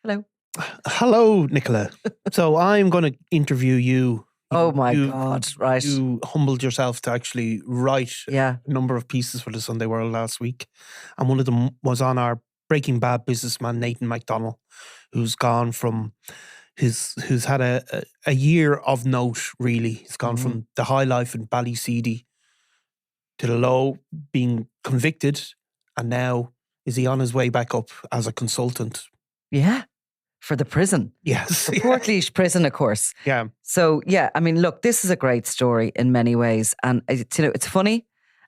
Hello. Hello, Nicola. So I'm going to interview you. Oh my You God, right. you humbled yourself to actually write Yeah. a number of pieces for the Sunday World last week, and one of them was on our Breaking Bad businessman Nathan McDonnell, who's gone from who's had a year of note. Really, he's gone from the high life in Ballyseedy to the low, being convicted, and now is he on his way back up as a consultant? Yeah. For the prison. Yes, For Portlaoise Prison, of course. yeah. So, yeah, I mean, look, this is a great story in many ways. And it's funny,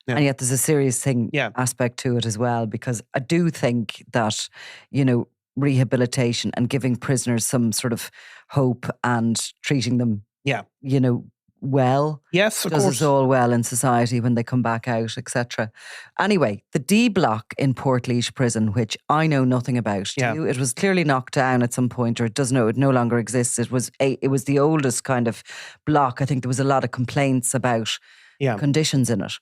Yeah. and yet there's a serious Yeah. aspect to it as well, because I do think that, rehabilitation and giving prisoners some sort of hope and treating them, Yeah. well, Yes, of does course. us all well in society when they come back out, etc. Anyway, the D block in Portlaoise Prison, which I know nothing about. Yeah. It was clearly knocked down at some point, or it no longer exists. It was the oldest kind of block. I think there was a lot of complaints about conditions in it.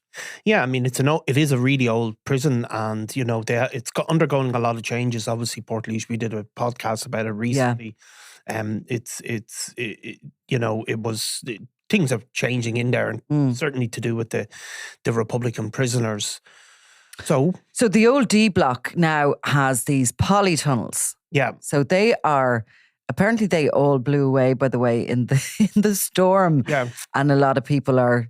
Yeah, I mean, it is a really old prison, and it's undergoing a lot of changes. Obviously, Portlaoise, we did a podcast about it recently. Things are changing in there, and certainly to do with the Republican prisoners. So the old D block now has these polytunnels. Yeah. So they are, apparently they all blew away, by the way, in the storm. Yeah. And a lot of people are,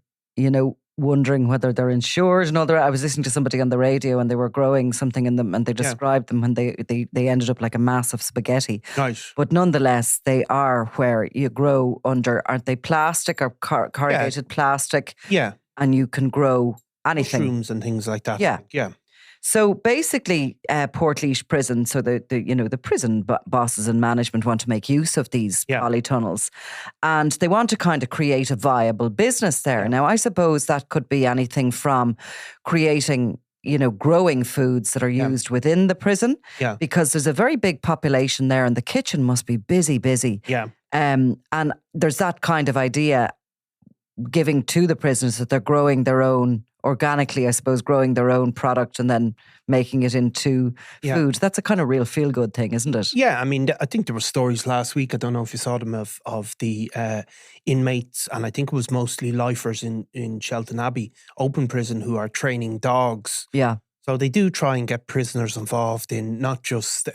wondering whether they're insured and all that. I was listening to somebody on the radio and they were growing something in them, and they described them when they ended up like a mass of spaghetti. Nice. But nonetheless, they are where you grow under, aren't they plastic or corrugated plastic? Yeah. And you can grow anything. Mushrooms and things like that. Yeah. Yeah. So basically, Portlaoise Prison, so the prison bosses and management want to make use of these polytunnels, and they want to kind of create a viable business there. Now, I suppose that could be anything from creating, growing foods that are used within the prison, because there's a very big population there, and the kitchen must be busy. Yeah. And there's that kind of idea, giving to the prisoners that they're growing their own, organically, I suppose, growing their own product and then making it into food. That's a kind of real feel-good thing, isn't it? Yeah, I mean, I think there were stories last week, I don't know if you saw them, of the inmates, and I think it was mostly lifers in Shelton Abbey, open prison, who are training dogs. Yeah. So they do try and get prisoners involved in not just,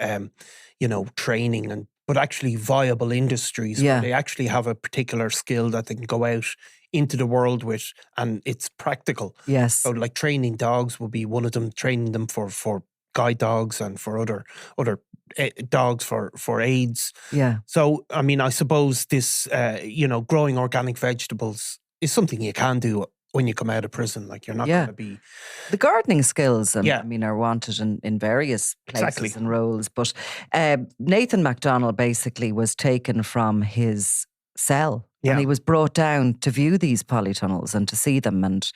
training, but actually viable industries where they actually have a particular skill that they can go out into the world with, and it's practical. Yes. So like training dogs will be one of them, training them for guide dogs and for other dogs for AIDS. Yeah. So, I mean, I suppose this, growing organic vegetables is something you can do when you come out of prison. Like, you're not going to be... The gardening skills, are wanted in various places and roles. But Nathan McDonnell basically was taken from his cell. Yeah. And he was brought down to view these polytunnels and to see them. And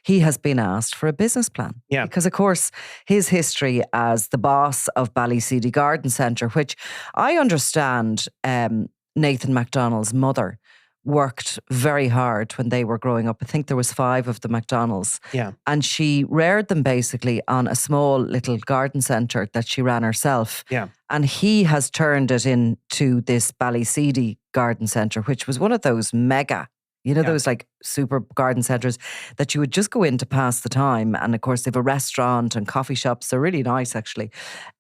he has been asked for a business plan. Yeah. Because, of course, his history as the boss of Ballyseedy Garden Centre, which I understand Nathan McDonnell's mother worked very hard when they were growing up. I think there was 5 of the McDonnells. Yeah. And she reared them basically on a small little garden centre that she ran herself. Yeah. And he has turned it into this Ballyseedy Garden Centre, which was one of those mega, those like super garden centres that you would just go in to pass the time. And of course, they have a restaurant and coffee shops. They're really nice, actually.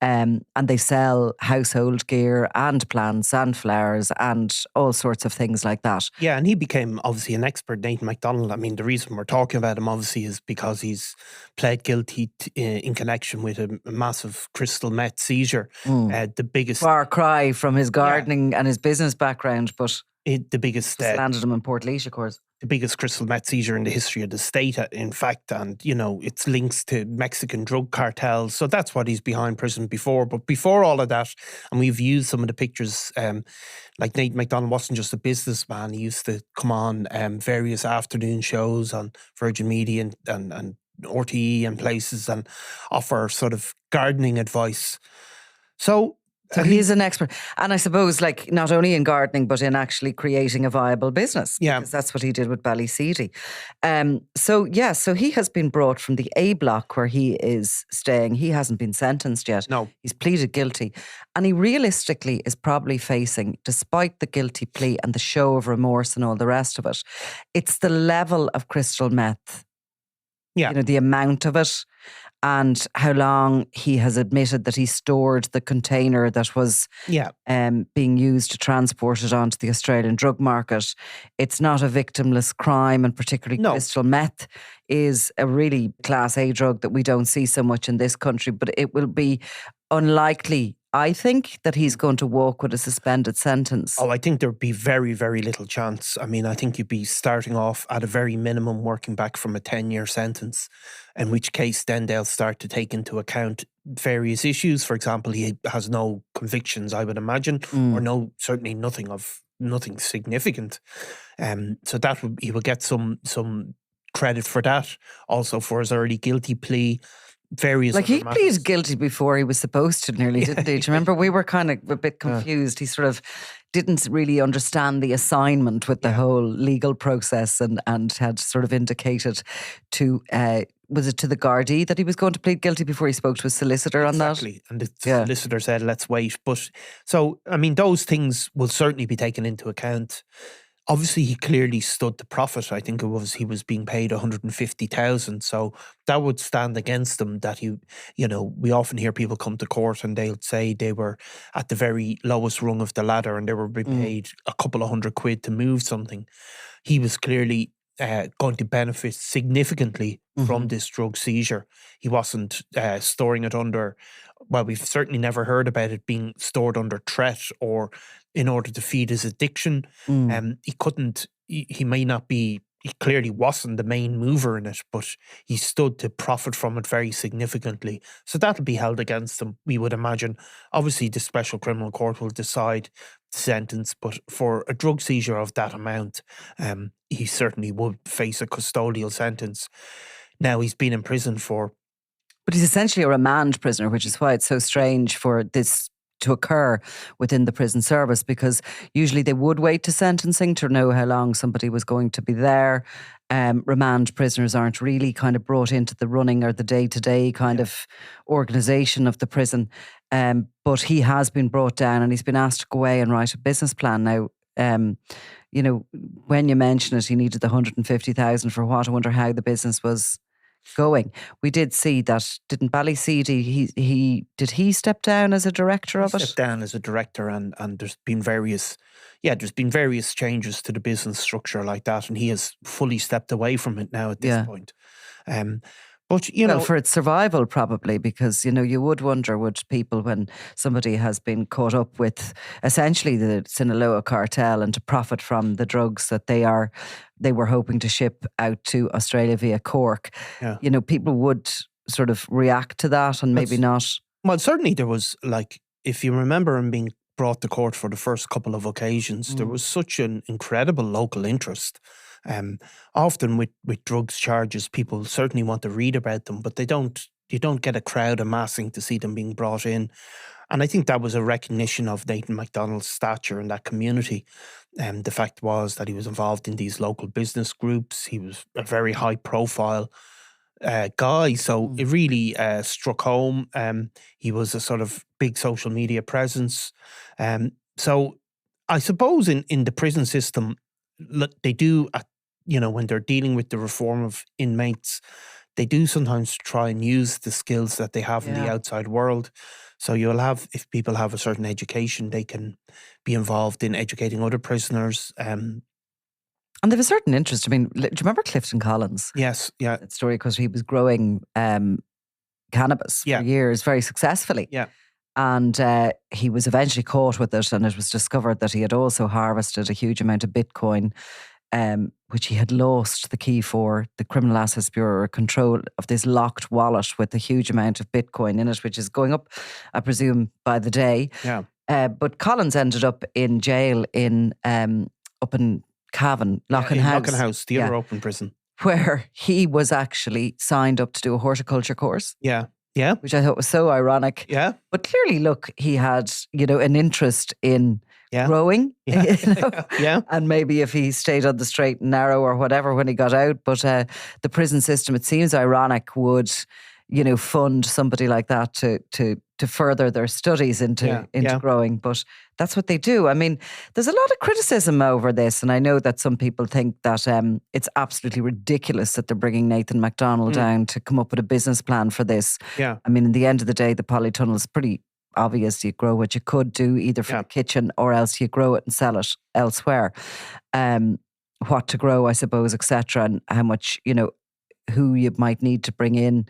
And they sell household gear and plants and flowers and all sorts of things like that. Yeah, and he became obviously an expert, Nathan McDonnell. I mean, the reason we're talking about him obviously is because he's pled guilty in connection with a massive crystal meth seizure. The biggest... Far cry from his gardening and his business background, but... the biggest... landed him in Portlaoise, of course. The biggest crystal meth seizure in the history of the state, in fact, and, it's links to Mexican drug cartels. So that's what he's behind prison before. But before all of that, and we've used some of the pictures, like Nathan McDonnell wasn't just a businessman. He used to come on various afternoon shows on Virgin Media and RTE and places and offer sort of gardening advice. So So he's an expert. And I suppose, like, not only in gardening, but in actually creating a viable business. Yeah. Because that's what he did with Ballyseedy. So he has been brought from the A block where he is staying. He hasn't been sentenced yet. No. He's pleaded guilty. And he realistically is probably facing, despite the guilty plea and the show of remorse and all the rest of it, it's the level of crystal meth. Yeah. You know, the amount of it. And how long he has admitted that he stored the container that was being used to transport it onto the Australian drug market. It's not a victimless crime, and particularly crystal meth is a really class A drug that we don't see so much in this country. But it will be unlikely, I think, that he's going to walk with a suspended sentence. Oh, I think there'd be very, very little chance. I mean, I think you'd be starting off at a very minimum, working back from a 10-year sentence, in which case then they'll start to take into account various issues. For example, he has no convictions, I would imagine, or certainly nothing significant. So he will get some credit for that. Also for his early guilty plea. Like he pleaded guilty before he was supposed to, nearly, didn't he? Do you remember? We were kind of a bit confused. He sort of didn't really understand the assignment with the whole legal process, and had sort of indicated to was it to the Gardaí that he was going to plead guilty before he spoke to his solicitor on that? Exactly. And the solicitor said, let's wait. But so, I mean, those things will certainly be taken into account. Obviously, he clearly stood to profit. I think he was being paid 150,000. So that would stand against him, that we often hear people come to court and they'll say they were at the very lowest rung of the ladder and they were being paid a couple of £100 to move something. He was clearly going to benefit significantly from this drug seizure. He wasn't storing it under, well, we've certainly never heard about it being stored under threat or in order to feed his addiction. He clearly wasn't the main mover in it, but he stood to profit from it very significantly. So that'll be held against him, we would imagine. Obviously, the Special Criminal Court will decide the sentence, but for a drug seizure of that amount, he certainly would face a custodial sentence. Now, he's been in prison But he's essentially a remand prisoner, which is why it's so strange for this to occur within the prison service, because usually they would wait to sentencing to know how long somebody was going to be there. Remand prisoners aren't really kind of brought into the running or the day-to-day kind of organisation of the prison. But he has been brought down and he's been asked to go away and write a business plan. Now, when you mention it, he needed the 150,000 for what? I wonder how the business was going. We did see that, didn't Ballyseedy, did he step down as a director of it? He stepped down as a director, and there's been various changes to the business structure like that, and he has fully stepped away from it now at this point. But, for its survival probably, because, you would wonder, would people, when somebody has been caught up with essentially the Sinaloa cartel and to profit from the drugs that they were hoping to ship out to Australia via Cork, people would sort of react to that and maybe not. Well, certainly there was, like, if you remember him being brought to court for the first couple of occasions, there was such an incredible local interest. Often with drugs charges, people certainly want to read about them, but you don't get a crowd amassing to see them being brought in. And I think that was a recognition of Nathan McDonnell's stature in that community. The fact was that he was involved in these local business groups. He was a very high profile guy. So it really struck home. He was a sort of big social media presence. So I suppose in the prison system, they do, when they're dealing with the reform of inmates, they do sometimes try and use the skills that they have in the outside world. So if people have a certain education, they can be involved in educating other prisoners. And they have a certain interest. I mean, do you remember Clifton Collins? Yes, yeah. That story, because he was growing cannabis for years very successfully. Yeah. And he was eventually caught with it, and it was discovered that he had also harvested a huge amount of Bitcoin, which he had lost the key for. The Criminal Assets Bureau control of this locked wallet with a huge amount of Bitcoin in it, which is going up, I presume, by the day. Yeah. But Collins ended up in jail up in Cavan, Loughnane House. Loughnane House, the other open prison. Where he was actually signed up to do a horticulture course. Yeah. Yeah. Which I thought was so ironic. Yeah. But clearly, look, he had, an interest in growing. Yeah. And maybe if he stayed on the straight and narrow or whatever when he got out. But the prison system, it seems ironic, would, fund somebody like that to further their studies into growing. But that's what they do. I mean, there's a lot of criticism over this. And I know that some people think that it's absolutely ridiculous that they're bringing Nathan McDonnell down to come up with a business plan for this. Yeah. I mean, in the end of the day, the polytunnel is pretty obvious. You grow what you could do either for the kitchen or else you grow it and sell it elsewhere. What to grow, I suppose, etc. And how much, who you might need to bring in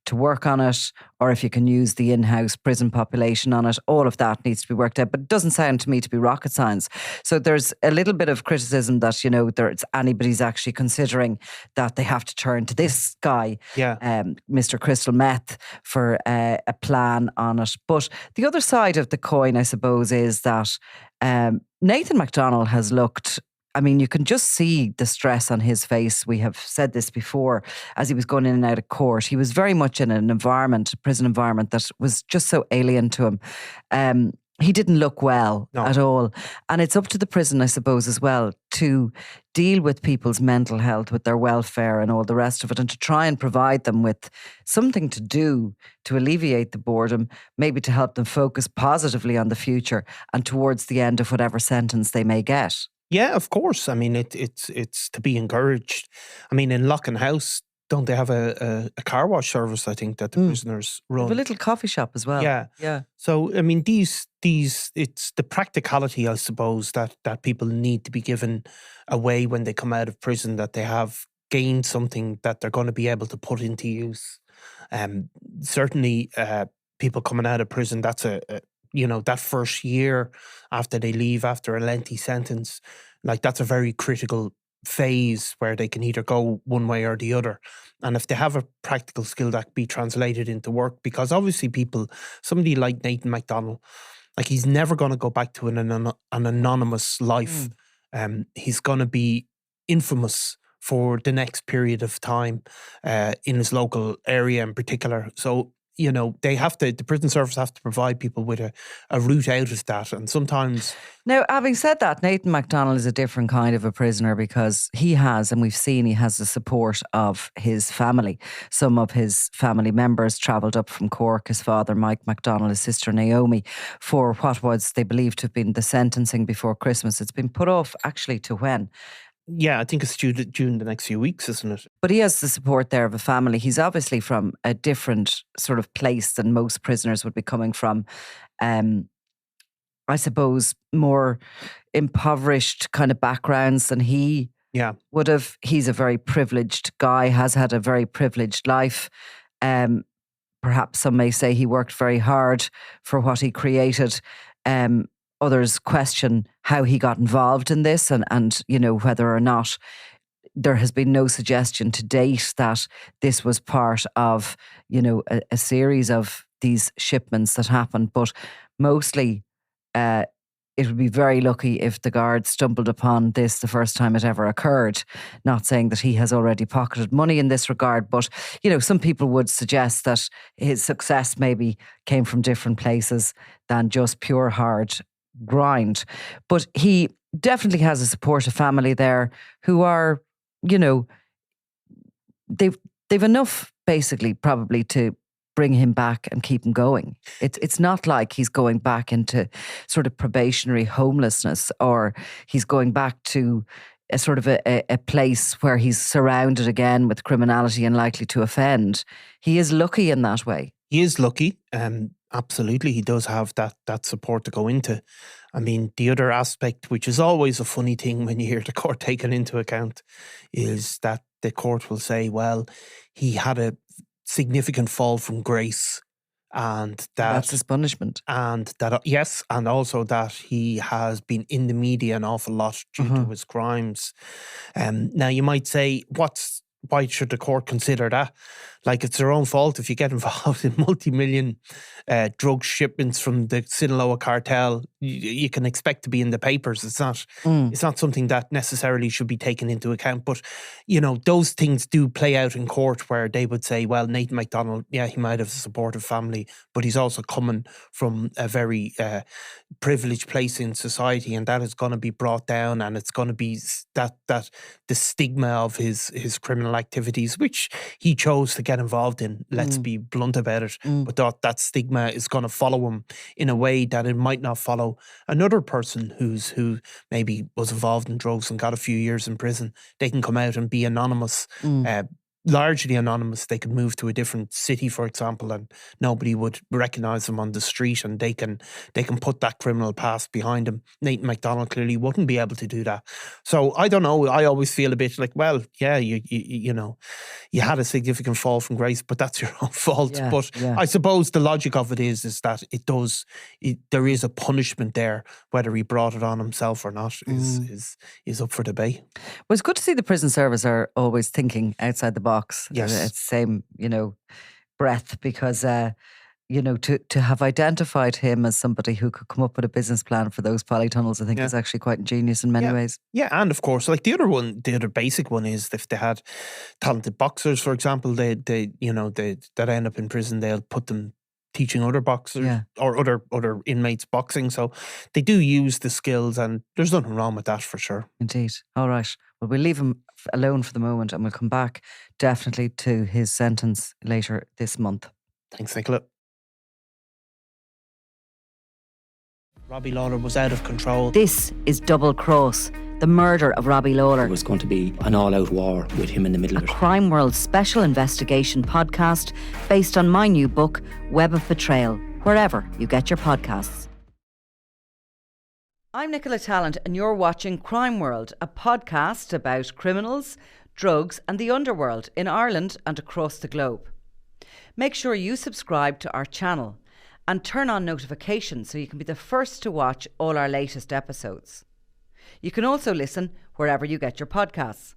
to work on it, or if you can use the in-house prison population on it. All of that needs to be worked out, but it doesn't sound to me to be rocket science. So there's a little bit of criticism that, anybody's actually considering that they have to turn to this guy, Mr. Crystal Meth, for a plan on it. But the other side of the coin, I suppose, is that Nathan McDonnell has looked, I mean, you can just see the stress on his face. We have said this before, as he was going in and out of court. He was very much in an environment, a prison environment, that was just so alien to him. He didn't look well at all. And it's up to the prison, I suppose, as well, to deal with people's mental health, with their welfare and all the rest of it, and to try and provide them with something to do to alleviate the boredom, maybe to help them focus positively on the future and towards the end of whatever sentence they may get. Yeah, of course. I mean, it's to be encouraged. I mean, in Lock and House, don't they have a car wash service, I think, that the prisoners run? They have a little coffee shop as well. Yeah. So, I mean, these it's the practicality, I suppose, that people need to be given away when they come out of prison, that they have gained something that they're going to be able to put into use. Certainly, people coming out of prison, that's that first year after they leave, after a lengthy sentence, like that's a very critical phase where they can either go one way or the other. And if they have a practical skill, that can be translated into work, because obviously somebody like Nathan McDonnell, like he's never going to go back to an anonymous life. He's going to be infamous for the next period of time in his local area in particular. So, the prison service have to provide people with a route out of that. And sometimes... Now, having said that, Nathan McDonnell is a different kind of a prisoner, because he has the support of his family. Some of his family members travelled up from Cork, his father, Mike McDonnell, his sister, Naomi, for what was, they believed to have been the sentencing before Christmas. It's been put off, actually, to when? Yeah, I think it's due the next few weeks, isn't it? But he has the support there of a family. He's obviously from a different sort of place than most prisoners would be coming from. I suppose more impoverished kind of backgrounds than he would have. He's a very privileged guy, has had a very privileged life. Perhaps some may say he worked very hard for what he created. Others question how he got involved in this and whether or not there has been no suggestion to date that this was part of, a series of these shipments that happened. But mostly it would be very lucky if the guards stumbled upon this the first time it ever occurred. Not saying that he has already pocketed money in this regard, but, some people would suggest that his success maybe came from different places than just pure hard grind. But he definitely has a supportive family there who are, they've enough basically probably to bring him back and keep him going. It's not like he's going back into sort of probationary homelessness, or he's going back to a sort of a place where he's surrounded again with criminality and likely to offend. He is lucky in that way. He is lucky. Absolutely, he does have that support to go into. I mean, the other aspect, which is always a funny thing when you hear the court taken into account, is that the court will say, well, he had a significant fall from grace, and that's his punishment. And that, yes, and also that he has been in the media an awful lot due to his crimes. Now, you might say, what's why should the court consider that? Like, it's their own fault if you get involved in multi-million drug shipments from the Sinaloa cartel. You can expect to be in the papers. It's not something that necessarily should be taken into account. But, you know, those things do play out in court where they would say, well, Nathan McDonnell, yeah, he might have a supportive family, but he's also coming from a very privileged place in society, and that is going to be brought down, and it's going to be that the stigma of his criminal activities, which he chose to get involved in, let's be blunt about it, but that stigma is going to follow him in a way that it might not follow another person who maybe was involved in drugs and got a few years in prison. They can come out and be anonymous, largely anonymous. They could move to a different city, for example, and nobody would recognise them on the street, and they can put that criminal past behind them. Nathan McDonnell clearly wouldn't be able to do that. So I don't know. I always feel a bit like, well, yeah, you know, you had a significant fall from grace, but that's your own fault. I suppose the logic of it is that there is a punishment there. Whether he brought it on himself or not is up for debate. Well, it's good to see the prison service are always thinking outside the box. Yes. It's the same, you know, breath, because you know, to have identified him as somebody who could come up with a business plan for those polytunnels, I think is actually quite ingenious in many ways. Yeah, and of course, like the other basic one is if they had talented boxers, for example, they that end up in prison, they'll put them teaching other boxers or other inmates boxing. So they do use the skills, and there's nothing wrong with that for sure. Indeed. All right. Well, we'll leave him alone for the moment, and we'll come back definitely to his sentence later this month. Thanks, Nicola. Robbie Lawler was out of control. This is Double Cross, the murder of Robbie Lawler. It was going to be an all-out war with him in the middle of it. A Crime World special investigation podcast based on my new book, Web of Betrayal, wherever you get your podcasts. I'm Nicola Tallant, and you're watching Crime World, a podcast about criminals, drugs and the underworld in Ireland and across the globe. Make sure you subscribe to our channel and turn on notifications so you can be the first to watch all our latest episodes. You can also listen wherever you get your podcasts.